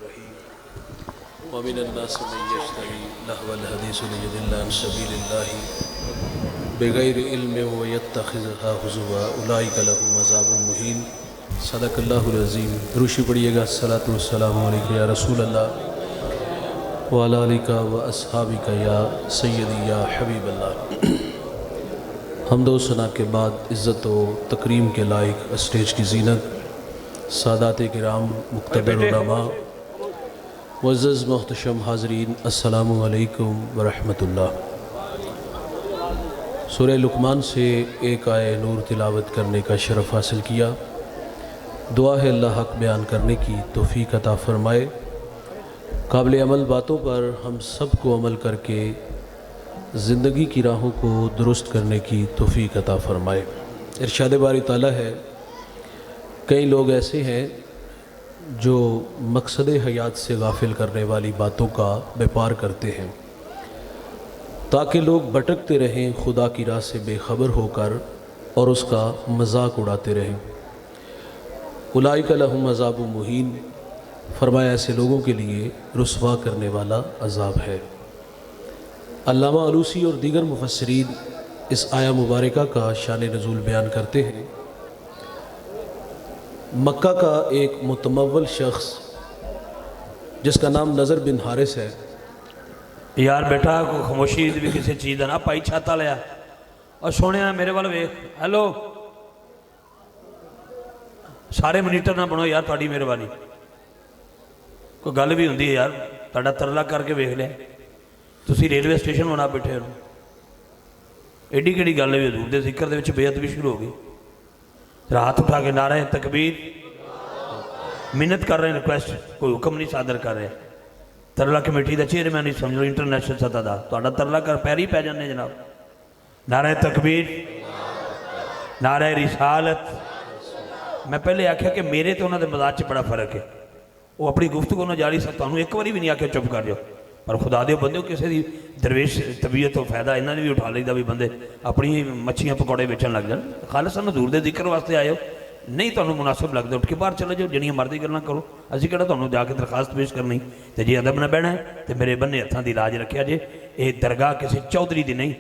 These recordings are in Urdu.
الرحیم ومن الناس من یشتری لہو الحدیث لیضل عن سبیل اللہ بغیر علم ویتخذها ہزوا اولئک لهم عذاب مہین۔ صدق اللہ العظیم۔ روشی پڑھیے گا الصلاۃ والسلام علیک یا رسول اللہ وعلی آلک و اصحابک یا سیدی یا حبیب اللہ۔ حمد و ثنا کے بعد عزت و تکریم کے لائق اسٹیج کی زینت سادات کرام، مقتدر علماء، معزز محتشم حاضرین، السلام علیکم ورحمۃ اللہ۔ سورہ لقمان سے ایک آیہ نور تلاوت کرنے کا شرف حاصل کیا۔ دعا ہے اللہ حق بیان کرنے کی توفیق عطا فرمائے۔ قابل عمل باتوں پر ہم سب کو عمل کر کے زندگی کی راہوں کو درست کرنے کی توفیق عطا فرمائے۔ ارشاد باری تعالیٰ ہے، کئی لوگ ایسے ہیں جو مقصد حیات سے غافل کرنے والی باتوں کا بیپار کرتے ہیں تاکہ لوگ بھٹکتے رہیں خدا کی راہ سے بے خبر ہو کر اور اس کا مذاق اڑاتے رہیں۔ اولئک لہم عذاب مہین، فرمایا ایسے لوگوں کے لیے رسوا کرنے والا عذاب ہے۔ علامہ علوسی اور دیگر مفسرین اس آیہ مبارکہ کا شان نزول بیان کرتے ہیں۔ مکہ کا ایک متمول شخص جس کا نام نضر بن حارث ہے۔ یار بیٹا کو خاموشی بھی کسی چیز نہ پائی چھاتا لیا اور سونے میرے وال ویخ۔ ہیلو، سارے منیٹر نہ بنو یار، تھوڑی مہربانی کوئی گل بھی ہوندی ہے یار، تھوڑا ترلا کر کے ویخ لیا تسی ریلوے اسٹیشن بنا بیٹھے ہو۔ ایڈی کیڑی گل ہے، حضور دے ذکر دے وچ بے ادبی شروع ہو گئی۔ ہاتھ اٹھا کے نعرہ تکبیر، منت کر رہے ہیں، ریکویسٹ، کوئی حکم نہیں صادر کر رہے۔ ترلا کمیٹی دا چیئرمین نہیں سمجھ لو، انٹرنیشنل سطح دا تہاڈا ترلا کر پیری پی جانے جناب۔ نعرہ تکبیر، نعرہ رسالت۔ میں پہلے آکھیا کہ میرے تو انہوں دے مزاج چ بڑا فرق ہے، وہ اپنی گفتگو نہ جاری سکتا ہوں، ایک باری بھی نہیں آکھیا چپ کر جاؤ، پر خدا دے بندے کسی دی درویش طبیعت و فائدہ انہوں نے بھی اٹھا لیدا بھی بندے اپنی مچھیاں پکوڑے بیچن لگ جان۔ خالصاً حضور دے ذکر واسطے آئے ہو، نہیں تمہیں مناسب لگتا اٹھ کے باہر چلے جاؤ، جنیاں مرضی گلاں کرو، اسی کہڑا تمہیں جا کے درخواست پیش کرنی تے جی ادب نہ بہنا ہے تے میرے بنے ہتھاں دی لاج رکھیا جے۔ یہ درگاہ کسی چودھری دی نہیں،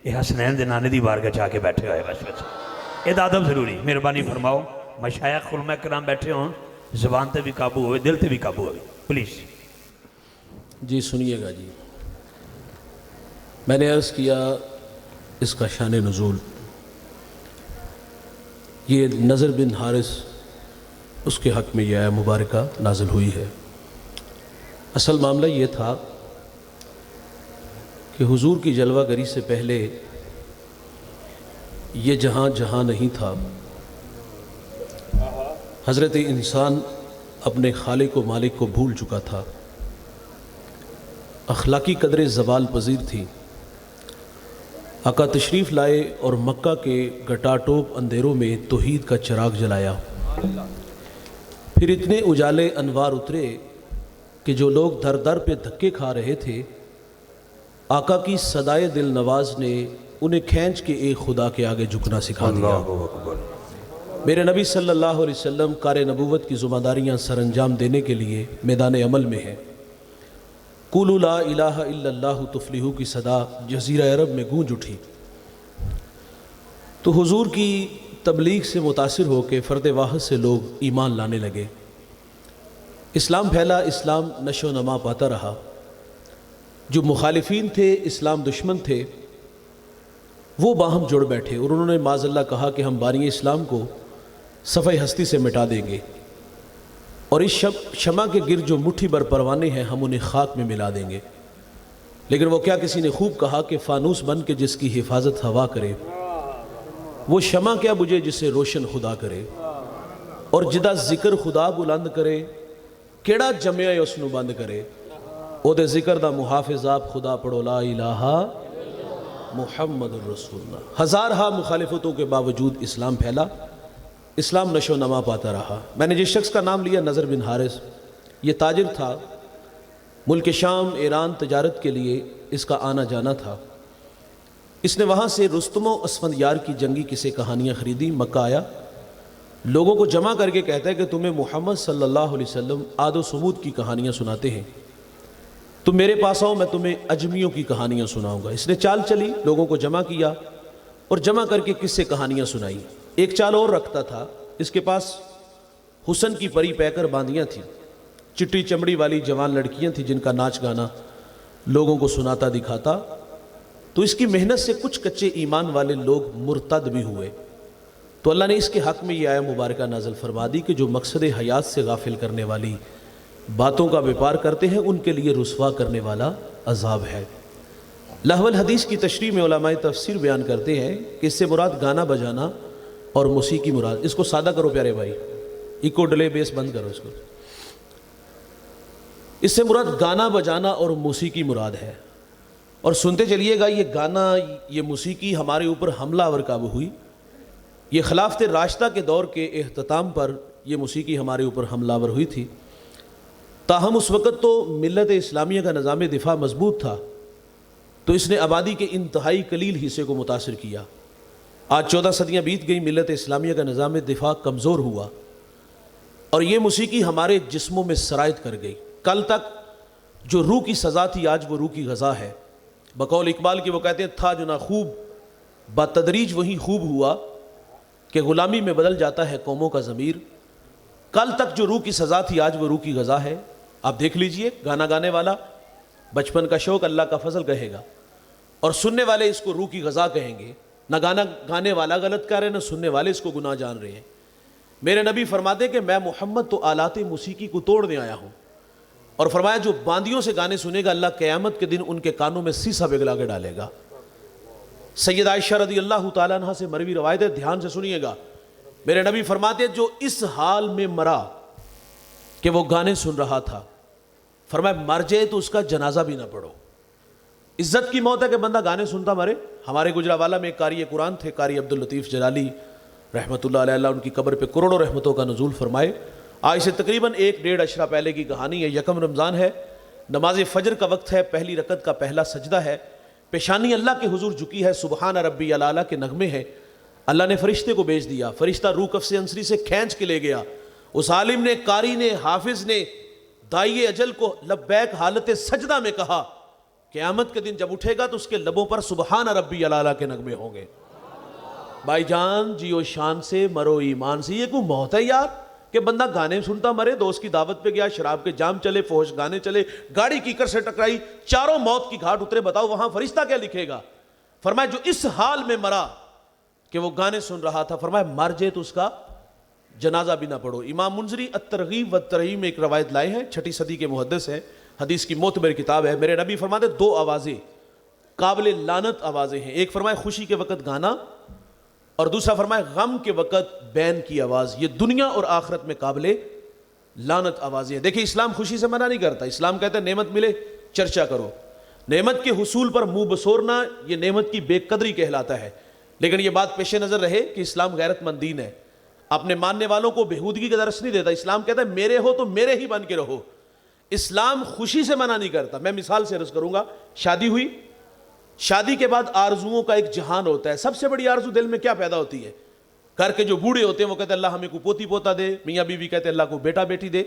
یہ حسنین دے نانے دی بارگاہ جا کے بیٹھے ہوئے بس بس، یہ ادب ضروری۔ مہربانی فرماؤ، مشائخ علماء کرام بیٹھے ہوں، زبان تے بھی قابو ہوئے، دل تے بھی قابو ہوئے، پلیز۔ جی سنیے گا جی، میں نے عرض کیا اس کا شان نزول، یہ نضر بن حارث اس کے حق میں یہ آیہ مبارکہ نازل ہوئی ہے۔ اصل معاملہ یہ تھا کہ حضور کی جلوہ گری سے پہلے یہ جہاں جہاں نہیں تھا، حضرت انسان اپنے خالق و مالک کو بھول چکا تھا، اخلاقی قدریں زوال پذیر تھی۔ آقا تشریف لائے اور مکہ کے گٹاٹوپ اندھیروں میں توحید کا چراغ جلایا، پھر اتنے اجالے انوار اترے کہ جو لوگ در در پہ دھکے کھا رہے تھے، آقا کی صدائے دل نواز نے انہیں کھینچ کے ایک خدا کے آگے جھکنا سکھا دیا۔ میرے نبی صلی اللہ علیہ وسلم کار نبوت کی ذمہ داریاں سر انجام دینے کے لیے میدان عمل میں ہیں۔ قولوا لا الہ الا اللہ تفلحوا کی صدا جزیرہ عرب میں گونج اٹھی، تو حضور کی تبلیغ سے متاثر ہو کے فرد واحد سے لوگ ایمان لانے لگے، اسلام پھیلا، اسلام نشو و نما پاتا رہا۔ جو مخالفین تھے، اسلام دشمن تھے، وہ باہم جڑ بیٹھے اور انہوں نے معاذ اللہ کہا کہ ہم بانی اسلام کو صفحہ ہستی سے مٹا دیں گے، اور اس شمع کے گرد جو مٹھی بر پروانے ہیں ہم انہیں خاک میں ملا دیں گے۔ لیکن وہ کیا کسی نے خوب کہا کہ فانوس بن کے جس کی حفاظت ہوا کرے، وہ شمع کیا بجھے جسے روشن خدا کرے، اور جدا ذکر خدا بلند کرے کیڑا جمعہ اس نو بند کرے۔ او دے ذکر دا محافظ آپ خدا پڑھو لا الہ محمد الرسول اللہ۔ ہزارہا مخالفتوں کے باوجود اسلام پھیلا، اسلام نشو و نما پاتا رہا۔ میں نے جس شخص کا نام لیا نضر بن حارث، یہ تاجر تھا، ملک شام ایران تجارت کے لیے اس کا آنا جانا تھا۔ اس نے وہاں سے رستم و اسفندیار کی جنگی قصے کہانیاں خریدی، مکہ آیا لوگوں کو جمع کر کے کہتا ہے کہ تمہیں محمد صلی اللہ علیہ وسلم عاد و سمود کی کہانیاں سناتے ہیں، تم میرے پاس آؤ، میں تمہیں اجمیوں کی کہانیاں سناؤں گا۔ اس نے چال چلی، لوگوں کو جمع کیا اور جمع کر کے قصے کہانیاں سنائی۔ ایک چال اور رکھتا تھا، اس کے پاس حسن کی پری پیکر باندیاں تھیں، چٹی چمڑی والی جوان لڑکیاں تھیں جن کا ناچ گانا لوگوں کو سناتا دکھاتا۔ تو اس کی محنت سے کچھ کچے ایمان والے لوگ مرتد بھی ہوئے، تو اللہ نے اس کے حق میں یہ آیہ مبارکہ نازل فرما دی کہ جو مقصد حیات سے غافل کرنے والی باتوں کا بیپار کرتے ہیں ان کے لیے رسوا کرنے والا عذاب ہے۔ لہو الحدیث کی تشریح میں علماء تفسیر بیان کرتے ہیں کہ اس سے مراد گانا بجانا اور موسیقی مراد۔ اس کو سادہ کرو پیارے بھائی، ایکو ڈلے بیس بند کرو اس کو۔ اس سے مراد گانا بجانا اور موسیقی مراد ہے۔ اور سنتے چلیے گا، یہ گانا، یہ موسیقی ہمارے اوپر حملہ آور کب ہوئی؟ یہ خلافت راشدہ کے دور کے اختتام پر یہ موسیقی ہمارے اوپر حملہ آور ہوئی تھی۔ تاہم اس وقت تو ملت اسلامیہ کا نظام دفاع مضبوط تھا، تو اس نے آبادی کے انتہائی قلیل حصے کو متاثر کیا۔ آج 14 صدیاں بیت گئی، ملت اسلامیہ کا نظام دفاع کمزور ہوا اور یہ موسیقی ہمارے جسموں میں سرایت کر گئی۔ کل تک جو روح کی سزا تھی آج وہ روح کی غذا ہے۔ بقول اقبال کے وہ کہتے ہیں تھا جو نہ خوب بتدریج وہی خوب ہوا کہ غلامی میں بدل جاتا ہے قوموں کا ضمیر۔ کل تک جو روح کی سزا تھی آج وہ روح کی غذا ہے۔ آپ دیکھ لیجئے، گانا گانے والا بچپن کا شوق اللہ کا فضل کہے گا اور سننے والے اس کو روح کی غذا کہیں گے۔ نہ گانا گانے والا غلط کر رہے نہ سننے والے اس کو گناہ جان رہے ہیں۔ میرے نبی فرماتے کہ میں محمد تو آلات موسیقی کو توڑنے آیا ہوں، اور فرمایا جو باندیوں سے گانے سنے گا اللہ قیامت کے دن ان کے کانوں میں سیسا پگھلا کے ڈالے گا۔ سید عائشہ رضی اللہ تعالیٰ عنہ سے مروی روایت ہے، دھیان سے سنیے گا۔ میرے نبی فرماتے جو اس حال میں مرا کہ وہ گانے سن رہا تھا، فرمایا مر جائے تو اس کا جنازہ بھی نہ پڑھو۔ عزت کی موت ہے کہ بندہ گانے سنتا مرے۔ ہمارے گجرانوالہ میں ایک قاری قرآن تھے، قاری عبداللطیف جلالی رحمۃ اللہ علیہ، اللہ ان کی قبر پہ کروڑوں رحمتوں کا نزول فرمائے۔ آج سے تقریباً 1-1.5 اشرہ پہلے کی کہانی ہے۔ یکم رمضان ہے، نماز فجر کا وقت ہے، پہلی رکعت کا پہلا سجدہ ہے، پیشانی اللہ کے حضور جھکی ہے، سبحان ربی الاعلیٰ کے نغمے ہیں۔ اللہ نے فرشتے کو بھیج دیا، فرشتہ روح کف سے انصری سے کھینچ کے لے گیا۔ اس عالم نے، قاری نے، حافظ نے دائی اجل کو لبیک حالت سجدہ میں کہا، قیامت کے دن جب اٹھے گا تو اس کے لبوں پر سبحان ربی الاعلیٰ کے نغمے ہوں گے۔ بھائی جان جیو شان سے، مرو ایمان سے۔ یہ کوئی موت ہے یار کہ بندہ گانے سنتا مرے؟ دوست کی دعوت پہ گیا، شراب کے جام چلے، فحش گانے چلے، گاڑی کیکر سے ٹکرائی، چاروں موت کی گھاٹ اترے، بتاؤ وہاں فرشتہ کیا لکھے گا؟ فرمایا جو اس حال میں مرا کہ وہ گانے سن رہا تھا، فرمایا مر جائے تو اس کا جنازہ بھی نہ پڑھو۔ امام منذری الترغیب والترہیب میں ایک روایت لائے ہیں، 6 صدی کے محدث ہیں، حدیث کی معتبر کتاب ہے۔ میرے نبی فرماتے 2 آوازیں قابل لعنت آوازیں ہیں، ایک فرمایا خوشی کے وقت گانا اور دوسرا فرمایا غم کے وقت بین کی آواز۔ یہ دنیا اور آخرت میں قابل لعنت آوازیں ہیں۔ دیکھیں اسلام خوشی سے منع نہیں کرتا، اسلام کہتا ہے نعمت ملے چرچا کرو، نعمت کے حصول پر منہ بسورنا یہ نعمت کی بے قدری کہلاتا ہے۔ لیکن یہ بات پیش نظر رہے کہ اسلام غیرت مند دین ہے، اپنے ماننے والوں کو بےہودگی کا درس نہیں دیتا۔ اسلام کہتا ہے میرے ہو تو میرے ہی بن کے رہو۔ اسلام خوشی سے منع نہیں کرتا۔ میں مثال سے عرض کروں گا، شادی ہوئی، شادی کے بعد آرزوؤں کا ایک جہان ہوتا ہے۔ سب سے بڑی آرزو دل میں کیا پیدا ہوتی ہے؟ گھر کے جو بوڑھے ہوتے ہیں وہ کہتے ہیں اللہ ہمیں کو پوتی پوتا دے، میاں بیوی کہتے ہیں اللہ کو بیٹا بیٹی دے،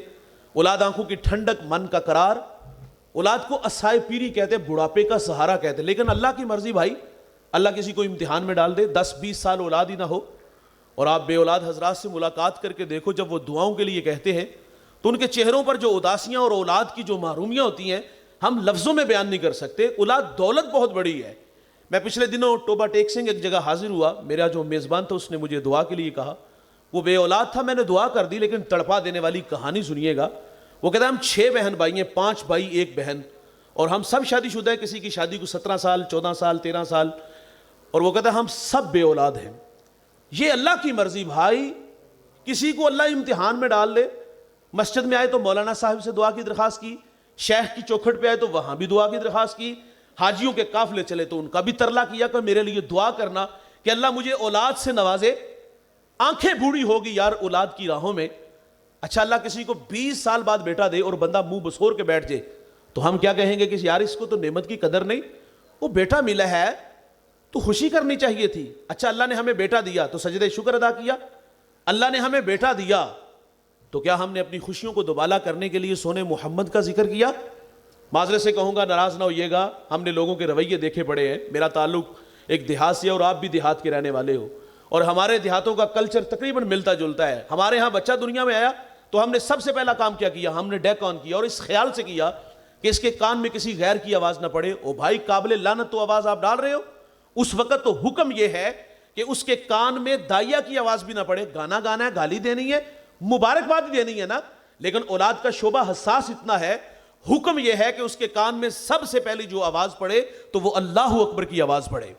اولاد آنکھوں کی ٹھنڈک، من کا قرار، اولاد کو اسائے پیری کہتے ہیں، بڑھاپے کا سہارا کہتے ہیں۔ لیکن اللہ کی مرضی بھائی، اللہ کسی کو امتحان میں ڈال دے، 10-20 سال اولاد ہی نہ ہو، اور آپ بے اولاد حضرات سے ملاقات کر کے دیکھو، جب وہ دعاؤں کے لیے کہتے ہیں تو ان کے چہروں پر جو اداسیاں اور اولاد کی جو محرومیاں ہوتی ہیں ہم لفظوں میں بیان نہیں کر سکتے۔ اولاد دولت بہت بڑی ہے۔ میں پچھلے دنوں ٹوبا ٹیک سنگھ ایک جگہ حاضر ہوا، میرا جو میزبان تھا اس نے مجھے دعا کے لیے کہا، وہ بے اولاد تھا، میں نے دعا کر دی، لیکن تڑپا دینے والی کہانی سنیے گا۔ وہ کہتا ہے ہم 6 بہن بھائی ہیں، 5 بھائی 1 بہن، اور ہم سب شادی شدہ ہیں، کسی کی شادی کو 17 سال 14 سال 13 سال، اور وہ کہتا ہے ہم سب بے اولاد ہیں۔ یہ اللہ کی مرضی بھائی، کسی کو اللہ امتحان میں ڈال دے۔ مسجد میں آئے تو مولانا صاحب سے دعا کی درخواست کی، شیخ کی چوکھٹ پہ آئے تو وہاں بھی دعا کی درخواست کی، حاجیوں کے قافلے چلے تو ان کا بھی ترلا کیا کہ میرے لیے دعا کرنا کہ اللہ مجھے اولاد سے نوازے۔ آنکھیں بوڑھی ہوگی یار اولاد کی راہوں میں۔ اچھا اللہ کسی کو 20 سال بعد بیٹا دے اور بندہ منہ بسور کے بیٹھ جائے تو ہم کیا کہیں گے کہ یار اس کو تو نعمت کی قدر نہیں، وہ بیٹا ملا ہے تو خوشی کرنی چاہیے تھی۔ اچھا اللہ نے ہمیں بیٹا دیا تو سجدہ شکر ادا کیا، اللہ نے ہمیں بیٹا دیا تو کیا ہم نے اپنی خوشیوں کو دوبالا کرنے کے لیے سونے محمد کا ذکر کیا؟ معذرت سے کہوں گا، ناراض نہ ہوئیے گا، ہم نے لوگوں کے رویے دیکھے پڑے ہیں. میرا تعلق ایک دیہات سے ہے اور آپ بھی دیہات کے رہنے والے ہو، اور ہمارے دیہاتوں کا کلچر تقریباً ملتا جلتا ہے. ہمارے ہاں بچہ دنیا میں آیا تو ہم نے سب سے پہلا کام کیا کیا؟ ہم نے ڈیک آن کیا، اور اس خیال سے کیا کہ اس کے کان میں کسی غیر کی آواز نہ پڑے. او بھائی، قابل لعنت تو آواز آپ ڈال رہے ہو. اس وقت تو حکم یہ ہے کہ اس کے کان میں دائیا کی آواز بھی نہ پڑے. گانا گانا ہے، گالی دینی ہے، مبارکباد دینی ہے نا، لیکن اولاد کا شعبہ حساس اتنا ہے، حکم یہ ہے کہ اس کے کان میں سب سے پہلی جو آواز پڑے تو وہ اللہ اکبر کی آواز پڑے،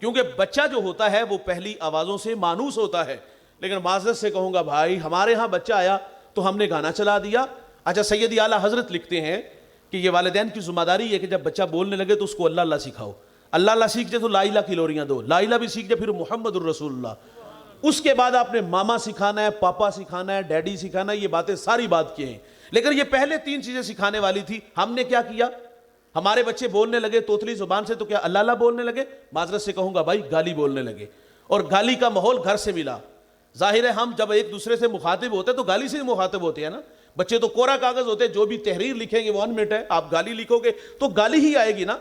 کیونکہ بچہ جو ہوتا ہے وہ پہلی آوازوں سے مانوس ہوتا ہے. لیکن معذرت سے کہوں گا بھائی، ہمارے ہاں بچہ آیا تو ہم نے گانا چلا دیا. اچھا، سیدی اعلیٰ حضرت لکھتے ہیں کہ یہ والدین کی ذمہ داری ہے کہ جب بچہ بولنے لگے تو اس کو اللہ اللہ سکھاؤ. اللہ اللہ سیکھ جائے تو لا الہ کی لوریاں دو، لا الہ بھی سیکھ جائے پھر محمد الرسول اللہ. اس کے بعد آپ نے ماما سکھانا ہے، پاپا سکھانا ہے، ڈیڈی سکھانا ہے. یہ باتیں ساری بات کی ہیں، لیکن یہ پہلے 3 چیزیں سکھانے والی تھی. ہم نے کیا کیا؟ ہمارے بچے بولنے لگے توتلی زبان سے تو کیا اللہ اللہ بولنے لگے؟ معذرت سے کہوں گا بھائی، گالی بولنے لگے، اور گالی کا ماحول گھر سے ملا. ظاہر ہے ہم جب ایک دوسرے سے مخاطب ہوتے ہیں تو گالی سے ہی مخاطب ہوتے ہیں نا. بچے تو کوڑا کاغذ ہوتے ہیں، جو بھی تحریر لکھیں گے وہ انمٹ ہے. آپ گالی لکھو گے تو گالی ہی آئے گی نا.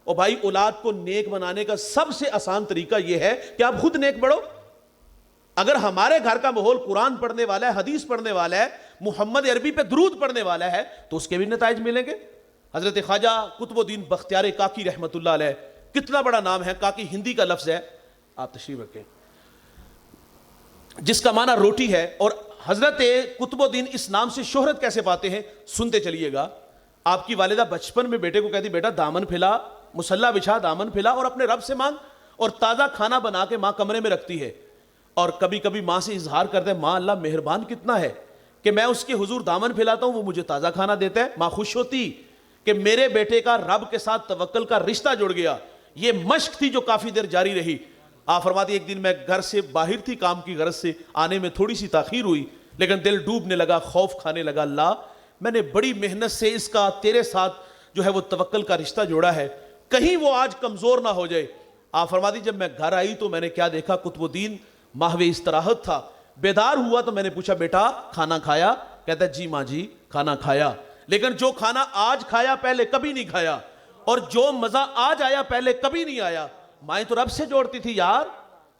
اور بھائی، اولاد کو نیک بنانے کا سب سے آسان طریقہ یہ ہے کہ آپ خود نیک بڑھو. اگر ہمارے گھر کا ماحول قرآن پڑھنے والا ہے، حدیث پڑھنے والا ہے، محمد عربی پہ درود پڑھنے والا ہے، تو اس کے بھی نتائج ملیں گے. حضرت خواجہ قطب الدین بختیار کاکی رحمۃ اللہ علیہ، کتنا بڑا نام ہے. کاکی ہندی کا لفظ ہے، آپ تشریف رکھیں، جس کا معنی روٹی ہے. اور حضرت قطب الدین اس نام سے شہرت کیسے پاتے ہیں سنتے چلیے گا. آپ کی والدہ بچپن میں بیٹے کو کہتی بیٹا دامن پھیلا، مصلا بچھا، دامن پھیلا اور اپنے رب سے مانگ. اور تازہ کھانا بنا کے ماں کمرے میں رکھتی ہے، اور کبھی کبھی ماں سے اظہار کرتے ہیں ماں اللہ مہربان کتنا ہے کہ میں اس کے حضور دامن پھیلاتا ہوں، وہ مجھے تازہ کھانا دیتا ہے. ماں خوش ہوتی کہ میرے بیٹے کا رب کے ساتھ توکل کا رشتہ جڑ گیا. یہ مشق تھی جو کافی دیر جاری رہی. آپ فرماتی ایک دن میں گھر سے باہر تھی، کام کی غرض سے آنے میں تھوڑی سی تاخیر ہوئی، لیکن دل ڈوبنے لگا، خوف کھانے لگا. اللہ، میں نے بڑی محنت سے اس کا تیرے ساتھ جو ہے وہ توکل کا رشتہ جوڑا ہے، کہیں وہ آج کمزور نہ ہو جائے. آپ فرماتی جب میں گھر آئی تو میں نے کیا دیکھا؟ قطب الدین ماہو استراحت تھا. بیدار ہوا تو میں نے پوچھا بیٹا کھانا کھایا؟ کہتا ہے جی ماں جی کھانا کھایا، لیکن جو کھانا آج کھایا پہلے کبھی نہیں کھایا، اور جو مزہ آج آیا پہلے کبھی نہیں آیا. مائیں تو رب سے جوڑتی تھی یار.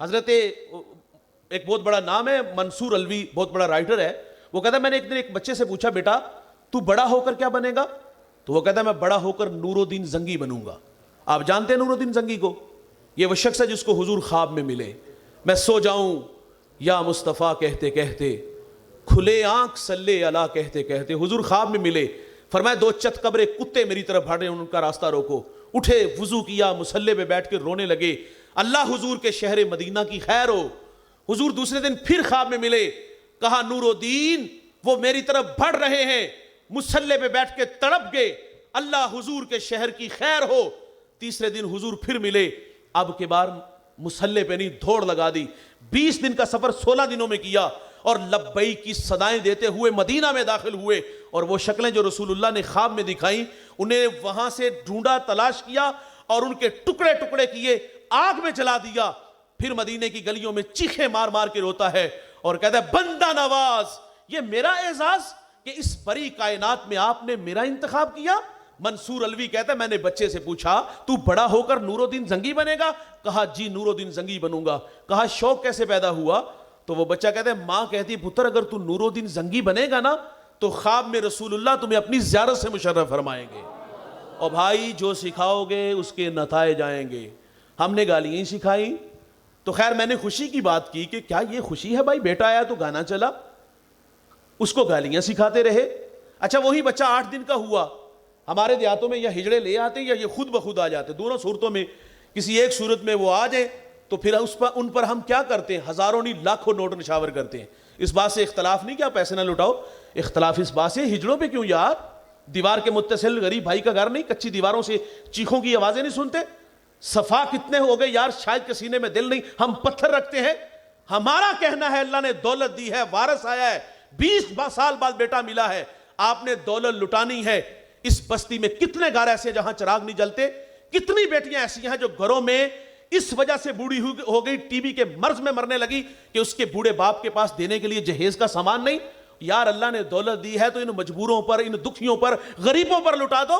حضرت ایک بہت بڑا نام ہے منصور الوی، بہت بڑا رائٹر ہے، وہ کہتا ہے میں نے ایک دن ایک بچے سے پوچھا بیٹا تو بڑا ہو کر کیا بنے گا؟ تو وہ کہتا ہے میں بڑا ہو کر نور الدین زنگی بنوں گا. آپ جانتے ہیں نور الدین زنگی کو؟ یہ وہ شخص ہے جس کو حضور خواب میں ملے. میں سو جاؤں یا مصطفیٰ کہتے کہتے، کھلے آنکھ صلی اللہ کہتے کہتے، حضور خواب میں ملے. فرمایا 2 چت قبرے کتے میری طرف بھاگ رہے ہیں، ان کا راستہ روکو. اٹھے، وضو کیا، مصلی پہ بیٹھ کے رونے لگے، اللہ حضور کے شہر مدینہ کی خیر ہو. حضور دوسرے دن پھر خواب میں ملے، کہا نور الدین وہ میری طرف بڑھ رہے ہیں، مصلی پہ بیٹھ کے تڑپ گئے، اللہ حضور کے شہر کی خیر ہو. تیسرے دن حضور پھر ملے، اب کے بار مصلی پہ نہیں، دوڑ لگا دی. 20 دن کا سفر 16 دنوں میں کیا، اور لبیک کی صدائیں دیتے ہوئے مدینہ میں داخل ہوئے. اور وہ شکلیں جو رسول اللہ نے خواب میں دکھائیں انہیں وہاں سے ڈھونڈا، تلاش کیا، اور ان کے ٹکڑے ٹکڑے کیے، آگ میں جلا دیا. پھر مدینے کی گلیوں میں چیخیں مار مار کے روتا ہے اور کہتا ہے بندہ نواز، یہ میرا اعزاز کہ اس بڑی کائنات میں آپ نے میرا انتخاب کیا. منصور الوی کہتا ہے میں نے بچے سے پوچھا تو بڑا ہو کر نور الدین زنگی بنے گا؟ کہا جی نور الدین زنگی بنوں گا. کہا شوق کیسے پیدا ہوا؟ تو وہ بچہ کہتا ہے ماں کہتی پتر اگر تو نور الدین زنگی بنے گا نا تو خواب میں رسول اللہ تمہیں اپنی زیارت سے مشرف فرمائیں گے. اور بھائی جو سکھاؤ گے اس کے نتائج آئیں گے. ہم نے گالیاں ہی سکھائی. تو خیر میں نے خوشی کی بات کی کہ کیا یہ خوشی ہے بھائی بیٹا آیا تو گانا چلا، اس کو گالیاں سکھاتے رہے. اچھا وہی بچہ 8 دن کا ہوا، ہمارے دیہاتوں میں یا ہجڑے لے آتے یا یہ خود بخود آ جاتے، دونوں صورتوں میں کسی ایک صورت میں وہ آ جائیں تو پھر ان پر ہم کیا کرتے ہیں؟ ہزاروں نہیں لاکھوں نوٹ نشاور کرتے ہیں. اس بات سے اختلاف نہیں کہ آپ پیسے نہ لٹاؤ، اختلاف اس بات سے ہجڑوں پہ کیوں یار؟ دیوار کے متصل غریب بھائی کا گھر نہیں، کچی دیواروں سے چیخوں کی آوازیں نہیں سنتے؟ صفا کتنے ہو گئے یار، شاید کے سینے میں دل نہیں، ہم پتھر رکھتے ہیں. ہمارا کہنا ہے اللہ نے دولت دی ہے، وارث آیا ہے، 20 سال بعد بیٹا ملا ہے، آپ نے دولت لٹانی ہے. اس بستی میں کتنے گھر ایسے ہیں جہاں چراغ نہیں جلتے؟ کتنی بیٹیاں ایسی ہیں جو گھروں میں اس وجہ سے بوڑھی ہو گئی، ٹی بی کے مرض میں مرنے لگی کہ اس کے بوڑھے باپ کے پاس دینے کے لیے جہیز کا سامان نہیں. یار اللہ نے دولت دی ہے تو ان مجبوروں پر، ان دکھیوں پر، غریبوں پر لٹا دو.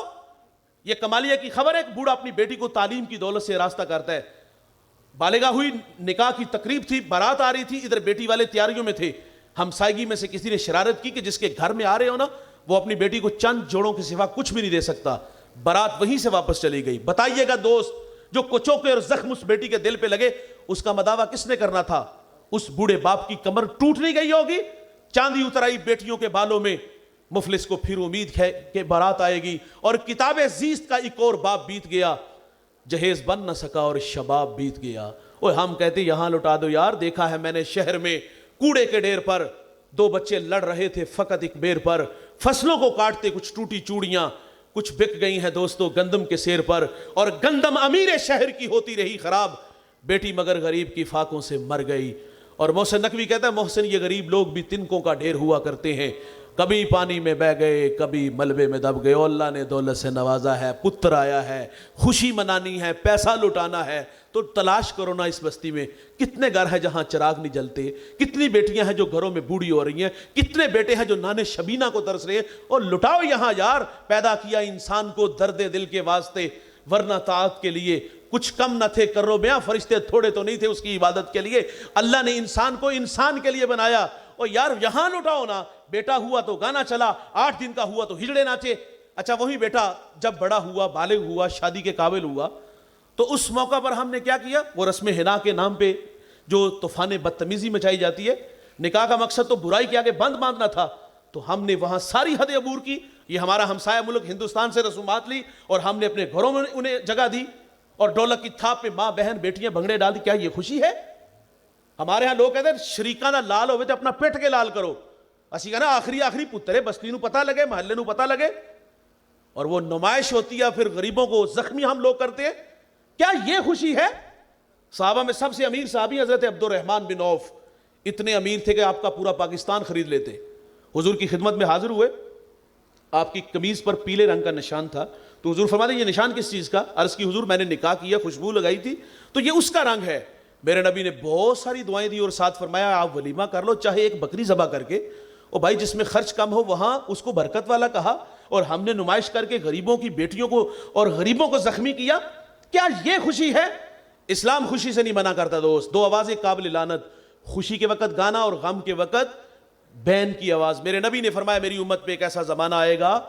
یہ کمالیہ کی خبر ہے، ایک بوڑھا اپنی بیٹی کو تعلیم کی دولت سے راستہ کرتا ہے. بالغہ ہوئی، نکاح کی تقریب تھی، بارات آ رہی تھی، ادھر بیٹی والے تیاریوں میں تھے. ہمسائیگی میں سے کسی نے شرارت کی کہ جس کے گھر میں آ رہے ہو نا، وہ اپنی بیٹی کو چند جوڑوں کے سوا کچھ بھی نہیں دے سکتا. بارات وہیں سے واپس چلی گئی. بتائیے گا دوست، جو کچوکے اور زخم اس بیٹی کے دل پہ لگے، اس کا مداوع کس نے کرنا تھا؟ اس بوڑھے باپ کی کمر ٹوٹ نہیں گئی ہوگی؟ چاندی اتر آئی بیٹیوں کے بالوں میں. مفلس کو پھر امید ہے کہ بارات آئے گی، اور کتاب زیست کا ایک اور باب بیت گیا. جہیز بن نہ سکا اور شباب بیت گیا. اور ہم کہتے یہاں لٹا دو. یار دیکھا ہے میں نے شہر میں کوڑے کے ڈھیر پر دو بچے لڑ رہے تھے فقط ایک بیر پر، فصلوں کو کاٹتے، کچھ ٹوٹی چوڑیاں، کچھ بک گئی ہیں دوستو گندم کے سیر پر، اور گندم امیر شہر کی ہوتی رہی خراب، بیٹی مگر غریب کی فاقوں سے مر گئی. اور محسن نقوی کہتا ہے محسن یہ غریب لوگ بھی تنکوں کا ڈھیر ہوا کرتے ہیں، کبھی پانی میں بہ گئے، کبھی ملبے میں دب گئے. اور اللہ نے دولت سے نوازا ہے، پتر آیا ہے، خوشی منانی ہے، پیسہ لٹانا ہے، تو تلاش کرو نا اس بستی میں کتنے گھر ہیں جہاں چراغ نہیں جلتے، کتنی بیٹیاں ہیں جو گھروں میں بوڑھی ہو رہی ہیں، کتنے بیٹے ہیں جو نانے شبینہ کو ترس رہے ہیں. اور لٹاؤ یہاں. یار پیدا کیا انسان کو درد دل کے واسطے، ورنہ طاعت کے لیے. کچھ کم نہ تھے کرو بیاں، فرشتے تھوڑے تو نہیں تھے اس کی عبادت کے لیے. اللہ نے انسان کو انسان کے لیے بنایا. اور یار یہاں لٹاؤ نا. بیٹا ہوا تو گانا چلا، 8 دن کا ہوا تو ہجڑے ناچے. اچھا وہی بیٹا جب بڑا ہوا، بالغ ہوا، شادی کے قابل ہوا، تو اس موقع پر ہم نے کیا کیا؟ وہ رسم حنا کے نام پہ جو طوفان بدتمیزی مچائی جاتی ہے، نکاح کا مقصد تو برائی کے آگے بند باندھنا تھا، تو ہم نے وہاں ساری حد عبور کی. یہ ہمارا ہمسایہ ملک ہندوستان سے رسومات لی اور ہم نے اپنے گھروں میں انہیں جگہ دی، اور ڈولک کی تھاپ پہ ماں بہن بیٹیاں بھنگڑے ڈال دی. کیا یہ خوشی ہے؟ ہمارے ہاں لوگ کہتے ہیں شریکاں نہ لال ہوئے تو اپنا پیٹ کے لال کرو. اسی کہنا آخری پترے بستی نو پتہ لگے، محلے نو پتہ لگے. اور وہ نمائش ہوتی ہے، پھر غریبوں کو زخمی ہم لوگ کرتے ہیں. کیا یہ خوشی ہے؟ صحابہ میں سب سے امیر صحابی حضرت عبد الرحمن بن عوف، اتنے امیر تھے کہ آپ کا پورا پاکستان خرید لیتے. حضور کی خدمت میں حاضر ہوئے، آپ کی قمیض پر پیلے رنگ کا نشان تھا. تو حضور فرماتے یہ نشان کس چیز کا؟ عرض کی حضور میں نے نکاح کیا، خوشبو لگائی تھی تو یہ اس کا رنگ ہے. میرے نبی نے بہت ساری دعائیں دی اور ساتھ فرمایا آپ ولیمہ کر لو، چاہے ایک بکری ذبح کر کے. اور بھائی جس میں خرچ کم ہو وہاں اس کو برکت والا کہا، اور ہم نے نمائش کر کے غریبوں کی بیٹیوں کو اور غریبوں کو زخمی کیا. کیا یہ خوشی ہے؟ اسلام خوشی سے نہیں منع کرتا دوست. 2 آوازیں قابل لعنت، خوشی کے وقت گانا اور غم کے وقت بین کی آواز. میرے نبی نے فرمایا میری امت پہ ایک ایسا زمانہ آئے گا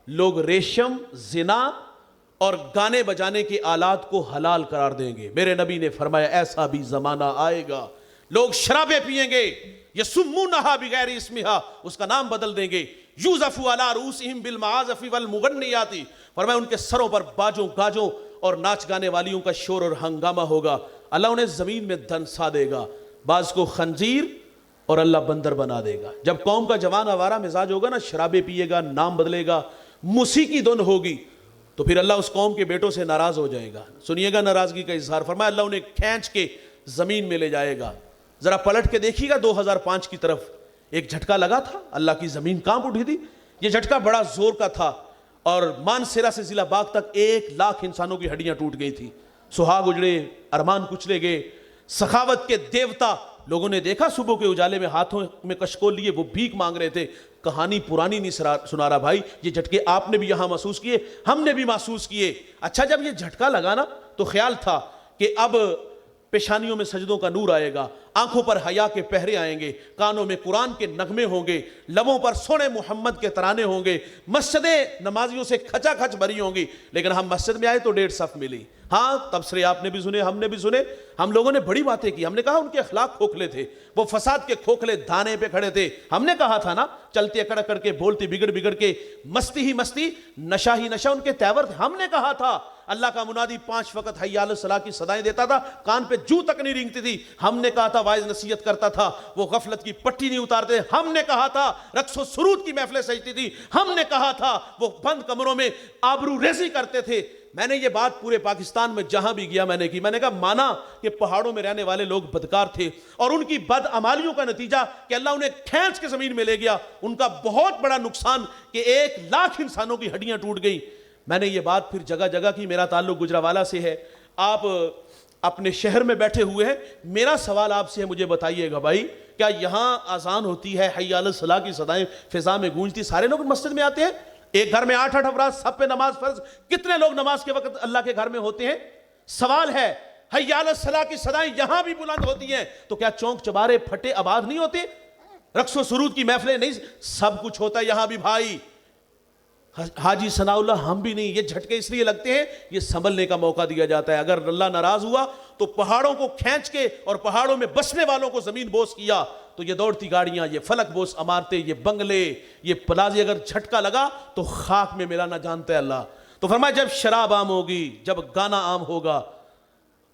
لوگ ریشم، زنا اور گانے بجانے کے آلات کو حلال قرار دیں گے. میرے نبی نے فرمایا ایسا بھی زمانہ آئے گا لوگ شرابیں پیئیں گے، یسمونہا بغیر اسمہا، اس کا نام بدل دیں گے. یوزف علی رؤوسہم بالمعازف والمغنیات، فرمایا ان کے سروں پر باجوں گاجوں اور ناچ گانے والیوں کا شور اور ہنگامہ ہوگا. اللہ انہیں زمین میں دھنسا دے گا، بعض کو خنزیر اور اللہ بندر بنا دے گا. جب قوم کا جوان آوارہ مزاج ہوگا نا، شرابیں پیے گا، نام بدلے گا، موسیقی دھن ہوگی، تو پھر اللہ اس قوم کے بیٹوں سے ناراض ہو جائے گا. سنیے گا ناراضگی کا اظہار. فرمایا اللہ انہیں کھینچ کے زمین میں لے جائے گا. ذرا پلٹ کے دیکھیے گا 2005 کی طرف، ایک جھٹکا لگا تھا، اللہ کی زمین کانپ اٹھی تھی. یہ جھٹکا بڑا زور کا تھا اور مانسیرا سے ضلع باغ تک 1,00,000 انسانوں کی ہڈیاں ٹوٹ گئی تھی. سہاگ اجڑے، ارمان کچلے گئے. سخاوت کے دیوتا لوگوں نے دیکھا صبح کے اجالے میں ہاتھوں میں کشکول لیے وہ بھیک مانگ رہے تھے. کہانی پرانی نہیں سنا رہا بھائی، یہ جھٹکے آپ نے بھی یہاں محسوس کیے، ہم نے بھی محسوس کیے. اچھا جب یہ جھٹکا لگا نا تو خیال تھا کہ اب پیشانیوں میں سجدوں کا نور آئے گا، آنکھوں پر حیا کے پہرے آئیں گے، کانوں میں قرآن کے نغمے ہوں گے، لبوں پر سونے محمد کے ترانے ہوں گے، مسجدیں نمازیوں سے کھچا کھچ بھری ہوں گی. لیکن ہم مسجد میں آئے تو 1.5 صف ملی. ہاں تبصرے آپ نے بھی سنے، ہم نے بھی سنے. ہم لوگوں نے بڑی باتیں کی. ہم نے کہا ان کے اخلاق کھوکھلے تھے، وہ فساد کے کھوکھلے دانے پہ کھڑے تھے. ہم نے کہا تھا نا چلتے اکڑ اکڑ کے، بولتے بگڑ بگڑ کے، مستی ہی مستی، نشہ ہی نشہ ان کے تیور تھے. ہم نے کہا تھا اللہ کا منادی 5 وقت حی علی الصلاۃ کی صدائیں دیتا تھا، کان پہ جو تک نہیں رینگتی تھی. ہم نے کہا تھا واعظ نصیحت کرتا تھا، وہ غفلت کی پٹی نہیں اتارتے. ہم نے کہا تھا رقص و سرود کی محفلیں سجتی تھی. ہم نے کہا تھا وہ بند کمروں میں آبرو ریزی کرتے تھے. میں نے یہ بات پورے پاکستان میں جہاں بھی گیا میں نے کی. میں نے کہا مانا کہ پہاڑوں میں رہنے والے لوگ بدکار تھے اور ان کی بد عمالیوں کا نتیجہ کہ اللہ انہیں کھینچ کے زمین میں لے گیا. ان کا بہت بڑا نقصان کہ 1,00,000 انسانوں کی ہڈیاں ٹوٹ گئی. میں نے یہ بات پھر جگہ جگہ کی. میرا تعلق گجرانوالہ سے ہے. آپ اپنے شہر میں بیٹھے ہوئے ہیں. میرا سوال آپ سے ہے, مجھے بتائیے گا بھائی, کیا یہاں اذان ہوتی ہے, حی علی الصلاح کی صدائیں فضا میں گونجتی, سارے لوگ مسجد میں آتے ہیں؟ ایک گھر میں 8 افراد, سب پہ نماز فرض, کتنے لوگ نماز کے وقت اللہ کے گھر میں ہوتے ہیں؟ سوال ہے, حی علی الصلاح کی صدائیں یہاں بھی بلند ہوتی ہیں, تو کیا چونک چبارے پھٹے آباد نہیں ہوتے؟ رقص و سرود کی محفلیں نہیں؟ سب کچھ ہوتا ہے یہاں بھی بھائی. حاجی ثناء اللہ ہم بھی نہیں. یہ جھٹکے اس لیے لگتے ہیں, یہ سنبھلنے کا موقع دیا جاتا ہے. اگر اللہ ناراض ہوا تو پہاڑوں کو کھینچ کے اور پہاڑوں میں بسنے والوں کو زمین بوس کیا, تو یہ دوڑتی گاڑیاں, یہ فلک بوس عمارتیں, یہ بنگلے, یہ پلازے, اگر جھٹکا لگا تو خاک میں ملانا جانتا ہے اللہ. تو فرمایا جب شراب عام ہوگی, جب گانا عام ہوگا,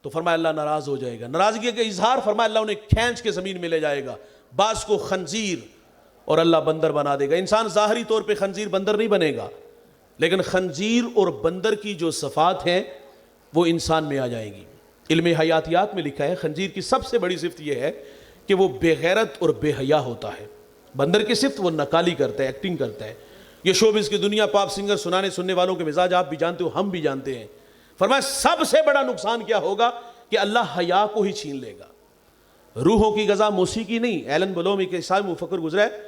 تو فرمایا اللہ ناراض ہو جائے گا. ناراضگی کا اظہار فرمایا اللہ انہیں کھینچ کے زمین میں لے جائے گا. بعض کو خنزیر اور اللہ بندر بنا دے گا. انسان ظاہری طور پہ خنزیر بندر نہیں بنے گا, لیکن خنزیر اور بندر کی جو صفات ہیں وہ انسان میں آ جائیں گی. علم حیاتیات میں لکھا ہے خنزیر کی سب سے بڑی صفت یہ ہے کہ وہ بے غیرت اور بے حیا ہوتا ہے. بندر کی صفت وہ نکالی کرتا ہے, ایکٹنگ کرتا ہے. یہ شوبز کی دنیا, پاپ سنگر, سنانے سننے والوں کے مزاج آپ بھی جانتے ہو, ہم بھی جانتے ہیں. فرمایا سب سے بڑا نقصان کیا ہوگا کہ اللہ حیا کو ہی چھین لے گا. روحوں کی غذا موسیقی نہیں. ایلن بلوم ایک عیسائی مفکر گزرا ہے,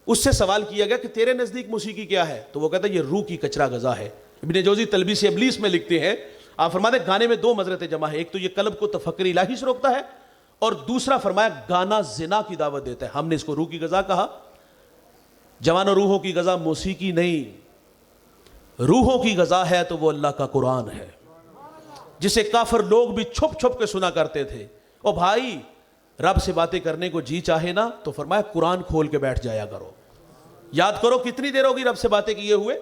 اس سے سوال کیا گیا کہ تیرے نزدیک موسیقی کیا ہے, تو وہ کہتا ہے یہ روح کی کچرا غذا ہے. ابن جوزی تلبیس ابلیس میں لکھتے ہیں, آپ فرماتے ہیں گانے میں 2 مضرتیں جمع ہے, ایک تو یہ قلب کو تفکر الہی سے روکتا ہے, اور دوسرا فرمایا گانا زنا کی دعوت دیتا ہے. ہم نے اس کو روح کی غذا کہا. جوانوں, روحوں کی غذا موسیقی نہیں, روحوں کی غذا ہے تو وہ اللہ کا قرآن ہے, جسے کافر لوگ بھی چھپ چھپ کے سنا کرتے تھے. او بھائی, رب سے باتیں کرنے کو جی چاہے نا تو فرمایا قرآن کھول کے بیٹھ جایا کرو. یاد کرو کتنی دیر ہوگی رب سے باتیں کیے ہوئے.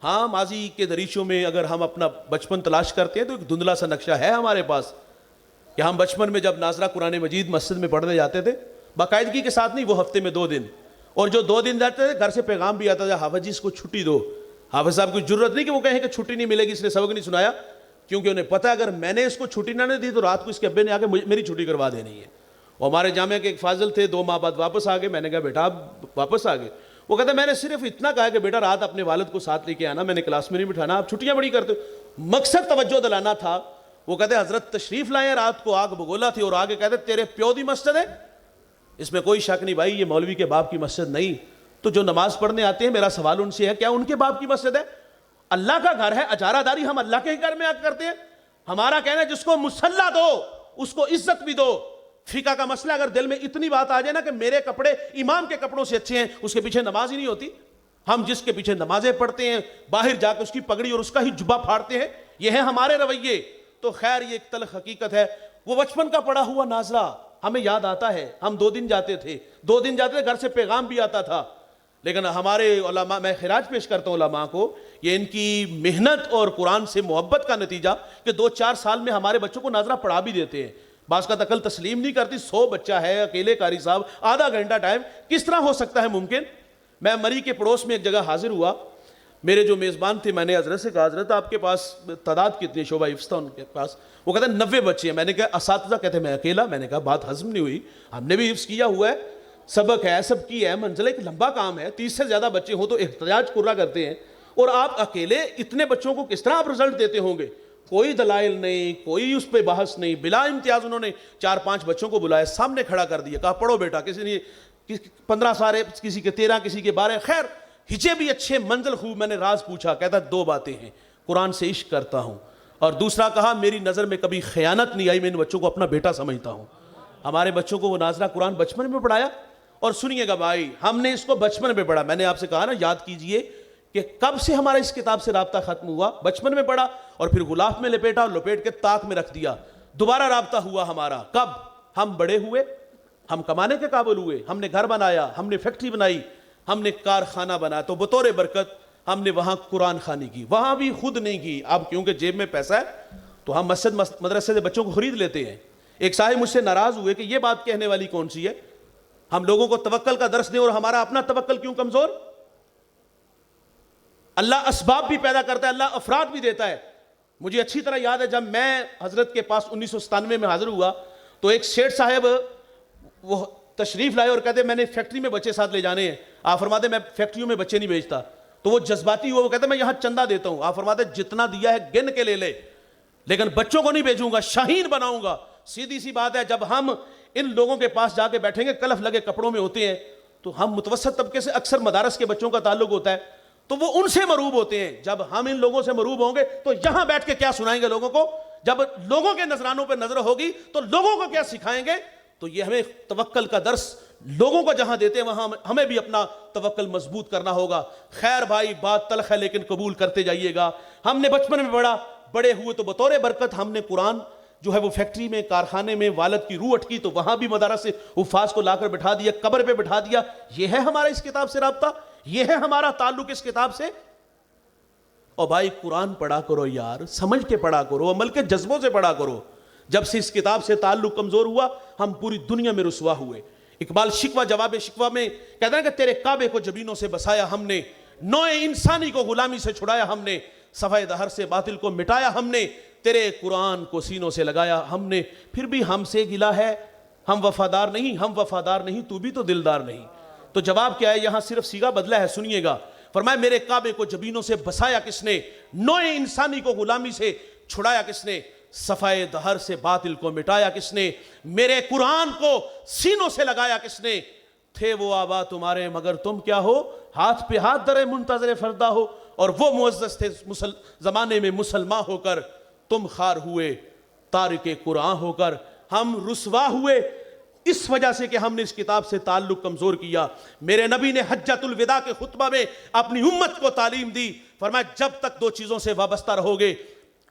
ہاں, ماضی کے دریچوں میں اگر ہم اپنا بچپن تلاش کرتے ہیں تو ایک دھندلا سا نقشہ ہے ہمارے پاس, کہ ہم بچپن میں جب ناظرہ قرآن مجید مسجد میں پڑھنے جاتے تھے, باقاعدگی کے ساتھ نہیں, وہ ہفتے میں 2 دن, اور جو 2 دن جاتے تھے گھر سے پیغام بھی آتا تھا, حافظ جی اس کو چھٹی دو. حافظ صاحب کی ضرورت نہیں کہ وہ کہیں کہ چھٹی نہیں ملے گی, اس نے سبق نہیں سنایا, کیونکہ انہیں پتہ ہے اگر میں نے اس کو چھٹی نہ دی تو رات کو اس کے ابے نے آ کے میری چھٹی کروا دینی ہے. اور ہمارے جامعہ کے ایک فاضل تھے, 2 ماہ بعد واپس آ گئے. میں نے کہا بیٹا آپ واپس آ گئے؟ وہ کہتے ہیں میں نے صرف اتنا کہا کہ بیٹا رات اپنے والد کو ساتھ لے کے آنا, میں نے کلاس میں نہیں بٹھانا, آپ چھٹیاں بڑی کرتے ہو. مقصد توجہ دلانا تھا. وہ کہتے ہیں حضرت تشریف لائے, رات کو آگ بگولا تھی, اور آگے کہتے تیرے پیو دی مسجد ہے. اس میں کوئی شک نہیں بھائی, یہ مولوی کے باپ کی مسجد نہیں. تو جو نماز پڑھنے آتے ہیں, میرا سوال ان سے ہے, کیا ان کے باپ کی مسجد ہے؟ اللہ کا گھر ہے, اجارہ داری ہم اللہ کے ہی گھر میں کرتے ہیں. ہمارا کہنا ہے جس کو مصلی دو اس کو عزت بھی دو. فقہ کا مسئلہ اگر دل میں اتنی بات آ جائے نا کہ میرے کپڑے امام کے کپڑوں سے اچھے ہیں, اس کے پیچھے نماز ہی نہیں ہوتی. ہم جس کے پیچھے نمازیں پڑھتے ہیں, باہر جا کے اس کی پگڑی اور اس کا ہی جبہ پھاڑتے ہیں, یہ ہے ہمارے رویے. تو خیر یہ ایک تلخ حقیقت ہے. وہ بچپن کا پڑا ہوا نازلہ ہمیں یاد آتا ہے. ہم 2 دن جاتے تھے, 2 دن جاتے تھے, گھر سے پیغام بھی آتا تھا. لیکن ہمارے علماء, میں خراج پیش کرتا ہوں علماء کو, یہ ان کی محنت اور قرآن سے محبت کا نتیجہ کہ 2-4 سال میں ہمارے بچوں کو ناظرہ پڑھا بھی دیتے ہیں. بعض کا عقل تسلیم نہیں کرتی, 100 بچہ ہے, اکیلے قاری صاحب, آدھا گھنٹہ ٹائم کس طرح ہو سکتا ہے ممکن؟ میں مری کے پڑوس میں ایک جگہ حاضر ہوا, میرے جو میزبان تھے, میں نے حضرت سے کہا حضرت آپ کے پاس تعداد کتنی, شعبہ حفظ تھا ان کے پاس. وہ کہتے ہیں 90 بچے ہیں. میں نے کہا اساتذہ؟ کہتے ہیں میں اکیلا. میں نے کہا بات ہضم نہیں ہوئی, ہم نے بھی حفظ کیا ہوا ہے, سبق ہے, سب کی ہے, منزل ایک لمبا کام ہے, 30 سے زیادہ بچے ہوں تو احتجاج کرا کرتے ہیں, اور آپ اکیلے اتنے بچوں کو کس طرح آپ رزلٹ دیتے ہوں گے؟ کوئی دلائل نہیں, کوئی اس پہ بحث نہیں. بلا امتیاز انہوں نے 4-5 بچوں کو بلایا, سامنے کھڑا کر دیا, کہا پڑھو بیٹا. کسی نے 15 سارے, کسی کے 13, کسی کے 12. خیر ہجے بھی اچھے, منزل خوب. میں نے راز پوچھا, کہتا 2 باتیں ہیں, قرآن سے عشق کرتا ہوں, اور دوسرا کہا میری نظر میں کبھی خیانت نہیں آئی, میں ان بچوں کو اپنا بیٹا سمجھتا ہوں. ہمارے بچوں کو وہ ناظرہ قرآن بچپن میں پڑھایا. اور سنیے گا بھائی, ہم نے اس کو بچپن میں پڑھا. میں نے آپ سے کہا نا, یاد کیجئے کہ کب سے ہمارا اس کتاب سے رابطہ ختم ہوا. بچپن میں پڑھا, اور پھر غلاف میں لپیٹا, اور لپیٹ کے تاک میں رکھ دیا. دوبارہ رابطہ ہوا ہمارا کب؟ ہم بڑے ہوئے, ہم کمانے کے قابل ہوئے, ہم نے گھر بنایا, ہم نے فیکٹری بنائی, ہم نے کارخانہ بنایا. تو بطور برکت ہم نے وہاں قرآن خوانی کی. وہاں بھی خود نہیں کی, اب کیونکہ جیب میں پیسہ ہے تو ہم مسجد مدرسے سے بچوں کو خرید لیتے ہیں. ایک صاحب مجھ سے ناراض ہوئے کہ یہ بات کہنے والی کون سی ہے, ہم لوگوں کو توکل کا درس دیں اور ہمارا اپنا توکل کیوں کمزور؟ اللہ اسباب بھی پیدا کرتا ہے, اللہ افراد بھی دیتا ہے. مجھے اچھی طرح یاد ہے جب میں حضرت کے پاس 1997 میں حاضر ہوا تو ایک سیٹھ صاحب وہ تشریف لائے اور کہتے میں نے فیکٹری میں بچے ساتھ لے جانے ہیں. آپ فرماتے میں فیکٹریوں میں بچے نہیں بھیجتا. تو وہ جذباتی ہوا, وہ کہتے میں یہاں چندہ دیتا ہوں. آپ فرماتے جتنا دیا ہے گن کے لے لے. لیکن بچوں کو نہیں بھیجوں گا، شاہین بناؤں گا۔ سیدھی سی بات ہے، جب ہم ان لوگوں کے پاس جا کے بیٹھیں گے، کلف لگے کپڑوں میں ہوتے ہیں، تو ہم متوسط طبقے سے اکثر مدارس کے بچوں کا تعلق ہوتا ہے، تو وہ ان سے مروب ہوتے ہیں۔ جب ہم ان لوگوں سے مروب ہوں گے تو یہاں بیٹھ کے کیا سنائیں گے لوگوں کو؟ جب لوگوں کے نذرانوں پہ نظر ہوگی تو لوگوں کو کیا سکھائیں گے؟ تو یہ ہمیں توکل کا درس لوگوں کو جہاں دیتے ہیں وہاں ہمیں بھی اپنا توکل مضبوط کرنا ہوگا۔ خیر بھائی، بات تلخ ہے لیکن قبول کرتے جائیے گا۔ ہم نے بچپن میں پڑھا، بڑے ہوئے تو بطور برکت ہم نے قرآن جو ہے وہ فیکٹری میں، کارخانے میں والد کی روح اٹکی تو وہاں بھی مدارس سے حفاظ کو لا کر بٹھا دیا، قبر پہ بٹھا دیا۔ یہ ہے ہمارا اس کتاب سے رابطہ، یہ ہے ہمارا تعلق اس کتاب سے۔ اور بھائی قرآن پڑھا کرو یار، سمجھ کے پڑھا کرو، عمل کے جذبوں سے پڑھا کرو۔ جب سے اس کتاب سے تعلق کمزور ہوا، ہم پوری دنیا میں رسوا ہوئے۔ اقبال شکوہ جواب شکوہ میں کہتا ہے کہ تیرے کعبے کو جبینوں سے بسایا ہم نے، نوع انسانی کو غلامی سے چھڑایا ہم نے، صفحہ دہر سے باطل کو مٹایا ہم نے، تیرے قرآن کو سینوں سے لگایا ہم نے، پھر بھی ہم سے گلا ہے، ہم وفادار نہیں، ہم وفادار نہیں، تو بھی تو دلدار نہیں۔ تو جواب کیا ہے؟ یہاں صرف صیغہ بدلا ہے، سنیے گا۔ فرمایا میرے کعبے کو جبینوں سے بسایا کس نے، نوع انسانی کو غلامی سے چھڑایا کس نے، صفحہ دہر سے باطل کو مٹایا کس نے، میرے قرآن کو سینوں سے لگایا کس نے، تھے وہ آبا تمہارے مگر تم کیا ہو، ہاتھ پہ ہاتھ درے منتظر فردا ہو، اور وہ معزز تھے زمانے میں مسلمان ہو کر، تم خار ہوئے تارک قرآن ہو کر، ہم رسوا ہوئے اس وجہ سے کہ ہم نے اس کتاب سے تعلق کمزور کیا۔ میرے نبی نے حجۃ الوداع کے خطبہ میں اپنی امت کو تعلیم دی، فرمایا جب تک دو چیزوں سے وابستہ رہو گے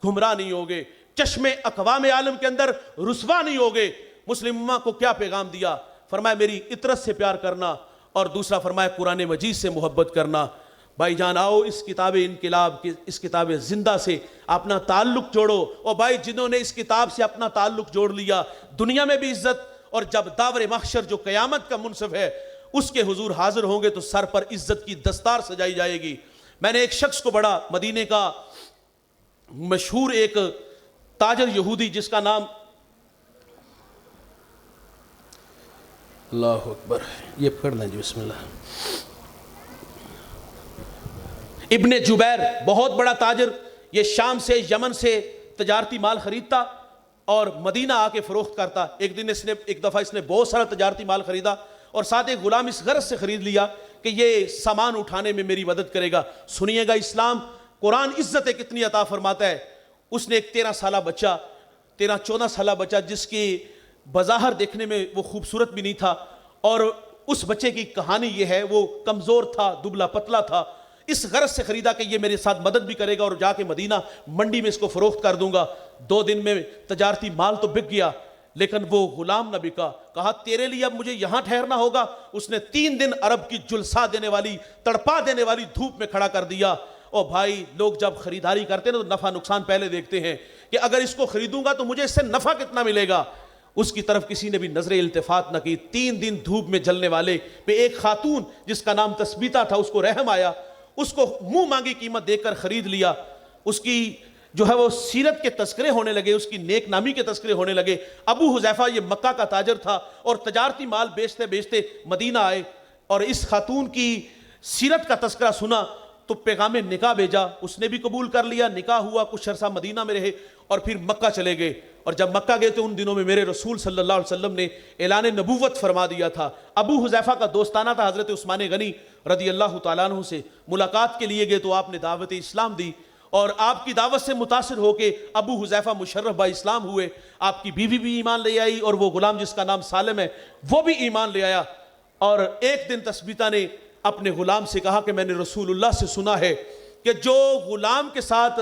گمراہ نہیں ہوگے، چشم اقوام عالم کے اندر رسوا نہیں ہوگے۔ مسلم امہ کو کیا پیغام دیا؟ فرمایا میری اطرت سے پیار کرنا، اور دوسرا فرمایا قرآن مجید سے محبت کرنا۔ بھائی جان آؤ اس کتاب انقلاب کی، اس کتاب زندہ سے اپنا تعلق جوڑو، اور بھائی جنہوں نے اس کتاب سے اپنا تعلق جوڑ لیا دنیا میں بھی عزت، اور جب داور محشر جو قیامت کا منصف ہے اس کے حضور حاضر ہوں گے تو سر پر عزت کی دستار سجائی جائے گی۔ میں نے ایک شخص کو پڑھا، مدینے کا مشہور ایک تاجر یہودی جس کا نام، اللہ اکبر، یہ پڑھ لیں جی، بسم اللہ، ابن جبیر، بہت بڑا تاجر، یہ شام سے یمن سے تجارتی مال خریدتا اور مدینہ آ کے فروخت کرتا۔ ایک دفعہ اس نے بہت سارا تجارتی مال خریدا اور ساتھ ایک غلام اس غرض سے خرید لیا کہ یہ سامان اٹھانے میں میری مدد کرے گا۔ سنیے گا اسلام قرآن عزت کتنی عطا فرماتا ہے۔ اس نے ایک 13 سالہ بچہ، 13-14 سالہ بچہ جس کی بظاہر دیکھنے میں وہ خوبصورت بھی نہیں تھا، اور اس بچے کی کہانی یہ ہے وہ کمزور تھا، دبلا پتلا تھا، اس غرض سے خریدا کہ یہ میرے ساتھ مدد بھی کرے گا اور جا کے مدینہ منڈی میں اس کو فروخت کر دوں گا۔ 2 دن میں تجارتی مال تو بک گیا لیکن وہ غلام نہ بکا۔ کہا تیرے لیے اب مجھے یہاں ٹھہرنا ہوگا۔ اس نے 3 دن عرب کی جلسا دینے والی، تڑپا دینے والی دھوپ میں کھڑا کر دیا۔ اور بھائی لوگ جب خریداری کرتے ہیں تو نفع نقصان پہلے دیکھتے ہیں کہ اگر اس کو خریدوں گا تو مجھے اس سے نفع کتنا ملے گا، اس کی طرف کسی نے بھی نظر التفات نہ کی۔ 3 دن دھوپ میں جلنے والے پہ ایک خاتون جس کا نام تثبیتہ تھا، اس کو رحم آیا، اس کو منہ مانگی قیمت دے کر خرید لیا۔ اس کی جو ہے وہ سیرت کے تذکرے ہونے لگے، اس کی نیک نامی کے تذکرے ہونے لگے۔ ابو حذیفہ یہ مکہ کا تاجر تھا اور تجارتی مال بیچتے بیچتے مدینہ آئے اور اس خاتون کی سیرت کا تذکرہ سنا تو پیغام نکاح بھیجا، اس نے بھی قبول کر لیا، نکاح ہوا، کچھ عرصہ مدینہ میں رہے اور پھر مکہ چلے گئے۔ اور جب مکہ گئے تو ان دنوں میں میرے رسول صلی اللہ علیہ وسلم نے اعلان نبوت فرما دیا تھا۔ ابو حذیفہ کا دوستانہ تھا حضرت عثمان غنی رضی اللہ تعالیٰ عنہ سے، ملاقات کے لیے گئے تو آپ نے دعوت اسلام دی اور آپ کی دعوت سے متاثر ہو کے ابو حذیفہ مشرف با اسلام ہوئے۔ آپ کی بیوی بھی ایمان لے آئی اور وہ غلام جس کا نام سالم ہے وہ بھی ایمان لے آیا۔ اور ایک دن تثبیتہ نے اپنے غلام سے کہا کہ میں نے رسول اللہ سے سنا ہے کہ جو غلام کے ساتھ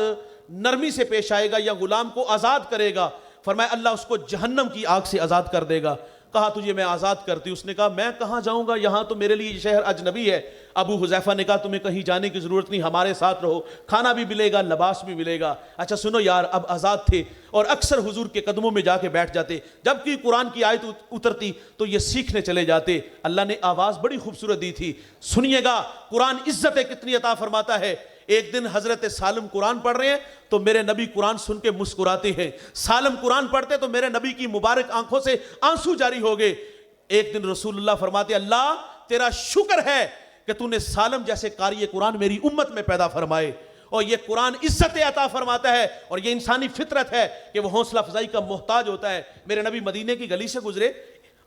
نرمی سے پیش آئے گا یا غلام کو آزاد کرے گا، فرمایا اللہ اس کو جہنم کی آگ سے آزاد کر دے گا۔ کہا تجھے میں آزاد کرتی، اس نے کہا میں کہاں جاؤں گا، یہاں تو میرے لیے یہ شہر اجنبی ہے۔ ابو حذیفہ نے کہا تمہیں کہیں جانے کی ضرورت نہیں، ہمارے ساتھ رہو، کھانا بھی ملے گا، لباس بھی ملے گا۔ اچھا سنو یار، اب آزاد تھے اور اکثر حضور کے قدموں میں جا کے بیٹھ جاتے، جب کہ قرآن کی آیت اترتی تو یہ سیکھنے چلے جاتے۔ اللہ نے آواز بڑی خوبصورت دی تھی، سنیے گا قرآن عزت کتنی عطا فرماتا ہے۔ ایک دن حضرت سالم قرآن پڑھ رہے ہیں تو میرے نبی قرآن سن کے مسکراتے ہیں، سالم قرآن پڑھتے تو میرے نبی کی مبارک آنکھوں سے آنسو جاری ہو گئے۔ ایک دن رسول اللہ فرماتے اللہ تیرا شکر ہے کہ تو نے سالم جیسے قاری قرآن میری امت میں پیدا فرمائے۔ اور یہ قرآن عزت عطا فرماتا ہے، اور یہ انسانی فطرت ہے کہ وہ حوصلہ افزائی کا محتاج ہوتا ہے۔ میرے نبی مدینے کی گلی سے گزرے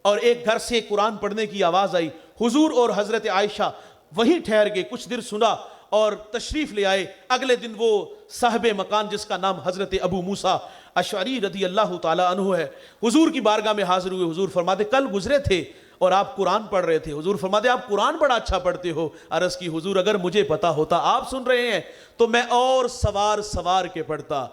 اور ایک گھر سے قرآن پڑھنے کی آواز آئی، حضور اور حضرت عائشہ وہیں ٹھہر گئے، کچھ دیر سنا اور تشریف لے آئے۔ اگلے دن وہ صاحب مکان جس کا نام حضرت ابو موسیٰ اشعری رضی اللہ تعالیٰ عنہ ہے، حضور کی بارگاہ میں حاضر ہوئے۔ حضور فرماتے کل گزرے تھے اور آپ قرآن پڑھ رہے تھے۔ حضور فرماتے آپ قرآن بڑا اچھا پڑھتے ہو۔ عرض کی حضور اگر مجھے پتا ہوتا آپ سن رہے ہیں تو میں اور سوار کے پڑھتا۔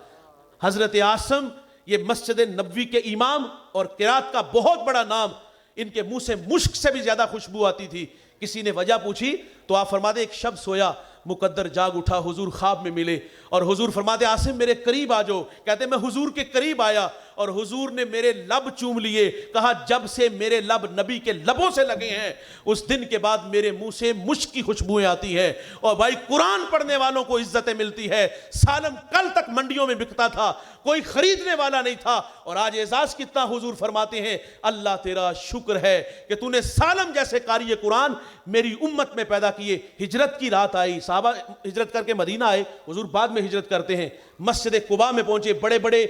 حضرت عاصم یہ مسجد نبوی کے امام اور قرات کا بہت بڑا نام، ان کے منہ سے مشک سے بھی زیادہ خوشبو آتی تھی۔ کسی نے وجہ پوچھی تو آپ فرماتے ایک شب سویا، مقدر جاگ اٹھا، حضور خواب میں ملے اور حضور فرماتے عاصم میرے قریب آ جاؤ۔ کہتے میں حضور کے قریب آیا اور حضور نے میرے لب چوم لیے، کہا جب سے میرے لب نبی کے لبوں سے لگے ہیں اس دن کے بعد میرے منہ سے مشک کی خوشبوئیں آتی ہیں۔ اور بھائی قرآن پڑھنے والوں کو عزتیں ملتی ہے۔ سالم کل تک منڈیوں میں بکتا تھا، کوئی خریدنے والا نہیں تھا، اور آج اعزاز کتنا حضور فرماتے ہیں اللہ تیرا شکر ہے کہ تو نے سالم جیسے قاری قرآن میری امت میں پیدا کیے۔ ہجرت کی رات آئی، صحابہ ہجرت کر کے مدینہ آئے، حضور بعد میں ہجرت کرتے ہیں، مسجد قباء میں پہنچے، بڑے بڑے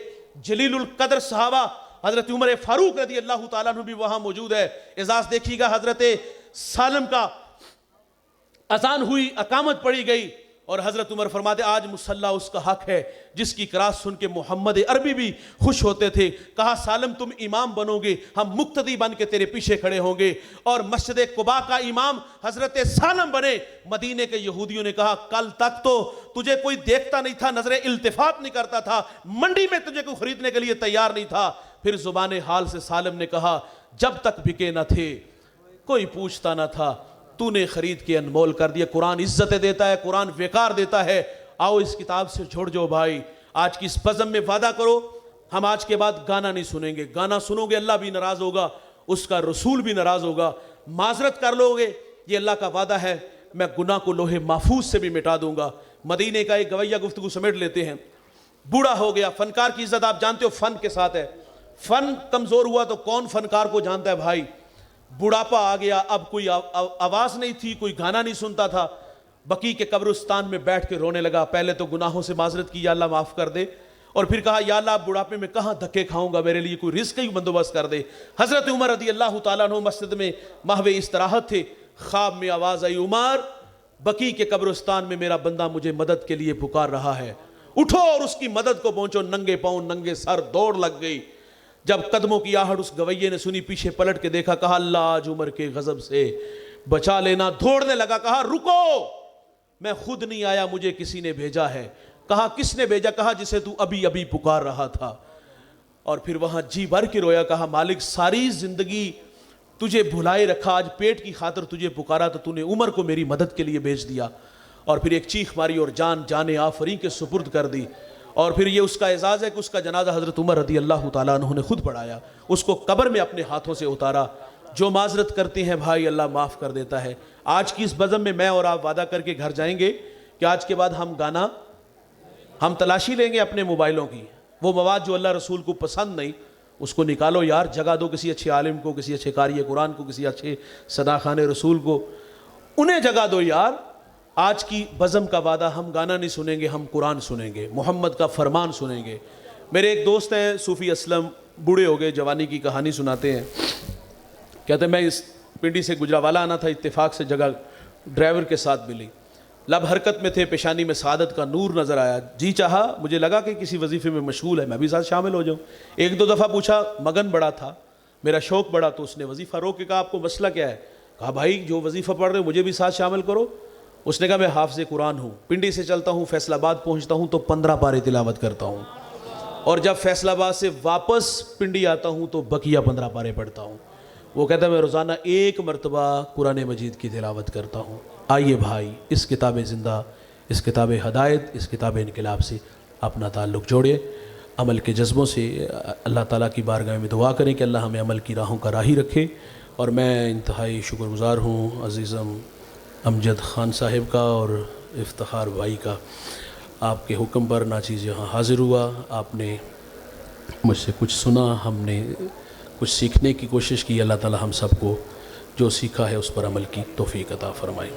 جلیل القدر صحابہ حضرت عمر فاروق رضی اللہ تعالیٰ عنہ بھی وہاں موجود ہے۔ اعزاز دیکھیے گا، حضرت سالم کا اذان ہوئی، اقامت پڑھی گئی اور حضرت عمر فرماتے آج مصلی اس کا حق ہے جس کی قرات سن کے محمد عربی بھی خوش ہوتے تھے۔ کہا سالم تم امام بنو گے، ہم مقتدی بن کے تیرے پیچھے کھڑے ہوں گے، اور مسجد قباء کا امام حضرت سالم بنے۔ مدینے کے یہودیوں نے کہا کل تک تو تجھے کوئی دیکھتا نہیں تھا، نظر التفات نہیں کرتا تھا، منڈی میں تجھے کوئی خریدنے کے لیے تیار نہیں تھا۔ پھر زبان حال سے سالم نے کہا جب تک بکے نہ تھے کوئی پوچھتا نہ تھا، تو نے خرید کے انمول کر دیا۔ قرآن عزت دیتا ہے، قرآن وقار دیتا ہے۔ آؤ اس کتاب سے چھوڑ جاؤ بھائی، آج کی اس بزم میں وعدہ کرو ہم آج کے بعد گانا نہیں سنیں گے۔ گانا سنو گے اللہ بھی ناراض ہوگا، اس کا رسول بھی ناراض ہوگا۔ معذرت کر لو گے، یہ اللہ کا وعدہ ہے، میں گناہ کو لوہے محفوظ سے بھی مٹا دوں گا۔ مدینے کا ایک گویہ گفتگو سمیٹ لیتے ہیں۔ بوڑھا ہو گیا، فنکار کی عزت آپ جانتے ہو فن کے ساتھ ہے، فن کمزور ہوا تو کون فنکار کو جانتا ہے بھائی۔ بڑھاپا آ گیا، اب کوئی آواز نہیں تھی، کوئی گانا نہیں سنتا تھا، بقیع کے قبرستان میں بیٹھ کے رونے لگا۔ پہلے تو گناہوں سے معذرت کی، یا اللہ معاف کر دے، اور پھر کہا یا اللہ بڑھاپے میں کہاں دھکے کھاؤں گا، میرے لیے کوئی رزق ہی بندوبست کر دے۔ حضرت عمر رضی اللہ تعالیٰ عنہ مسجد میں محو استراحت تھے، خواب میں آواز آئی عمر بقیع کے قبرستان میں میرا بندہ مجھے مدد کے لیے پکار رہا ہے، اٹھو اور اس کی مدد کو پہنچو۔ ننگے پاؤں ننگے سر دوڑ لگ گئی۔ جب قدموں کی آہٹ اس گویے نے سنی، پیچھے پلٹ کے دیکھا، کہا اللہ آج عمر کے غضب سے بچا لینا۔ دوڑنے لگا، کہا رکو میں خود نہیں آیا، مجھے کسی نے بھیجا ہے۔ کہا کس نے بھیجا؟ کہا جسے تو ابھی ابھی پکار رہا تھا۔ اور پھر وہاں جی بھر کے رویا، کہا مالک ساری زندگی تجھے بھلائے رکھا، آج پیٹ کی خاطر تجھے پکارا تو تو نے عمر کو میری مدد کے لیے بھیج دیا۔ اور پھر ایک چیخ ماری اور جان آفریں کے سپرد کر دی۔ اور پھر یہ اس کا اعزاز ہے کہ اس کا جنازہ حضرت عمر رضی اللہ تعالیٰ عنہ نے خود پڑھایا، اس کو قبر میں اپنے ہاتھوں سے اتارا۔ جو معذرت کرتے ہیں بھائی اللہ معاف کر دیتا ہے۔ آج کی اس بزم میں اور آپ وعدہ کر کے گھر جائیں گے کہ آج کے بعد ہم گانا ہم تلاشی لیں گے اپنے موبائلوں کی، وہ مواد جو اللہ رسول کو پسند نہیں اس کو نکالو یار، جگہ دو کسی اچھے عالم کو، کسی اچھے قاری قرآن کو، کسی اچھے صداخان رسول کو، انہیں جگہ دو یار۔ آج کی بزم کا وعدہ ہم گانا نہیں سنیں گے، ہم قرآن سنیں گے، محمد کا فرمان سنیں گے۔ میرے ایک دوست ہیں صوفی اسلم، بوڑھے ہو گئے، جوانی کی کہانی سناتے ہیں، کہتے ہیں میں اس پنڈی سے گجرانوالہ آنا تھا، اتفاق سے جگہ ڈرائیور کے ساتھ ملی، لب حرکت میں تھے، پیشانی میں سعادت کا نور نظر آیا، جی چاہا مجھے لگا کہ کسی وظیفے میں مشغول ہے، میں بھی ساتھ شامل ہو جاؤں۔ ایک دو دفعہ پوچھا، مگن بڑا تھا، میرا شوق بڑا، تو اس نے وظیفہ روک کے کہا آپ کو مسئلہ کیا ہے؟ کہا بھائی جو وظیفہ پڑھ رہے ہو مجھے بھی ساتھ شامل کرو۔ اس نے کہا میں حافظ قرآن ہوں، پنڈی سے چلتا ہوں فیصل آباد پہنچتا ہوں تو 15 پارے تلاوت کرتا ہوں، اور جب فیصل آباد سے واپس پنڈی آتا ہوں تو بقیہ 15 پارے پڑھتا ہوں۔ وہ کہتا ہے میں روزانہ 1 مرتبہ قرآن مجید کی تلاوت کرتا ہوں۔ آئیے بھائی اس کتاب زندہ، اس کتاب ہدایت، اس کتاب انقلاب سے اپنا تعلق جوڑے، عمل کے جذبوں سے اللہ تعالیٰ کی بارگاہ میں دعا کریں کہ اللہ ہمیں عمل کی راہوں کا راہی رکھے۔ اور میں انتہائی شکر گزار ہوں عزیزم امجد خان صاحب کا اور افتخار بھائی کا، آپ کے حکم پر ناچیز یہاں حاضر ہوا، آپ نے مجھ سے کچھ سنا، ہم نے کچھ سیکھنے کی کوشش کی۔ اللہ تعالی ہم سب کو جو سیکھا ہے اس پر عمل کی توفیق عطا فرمائے۔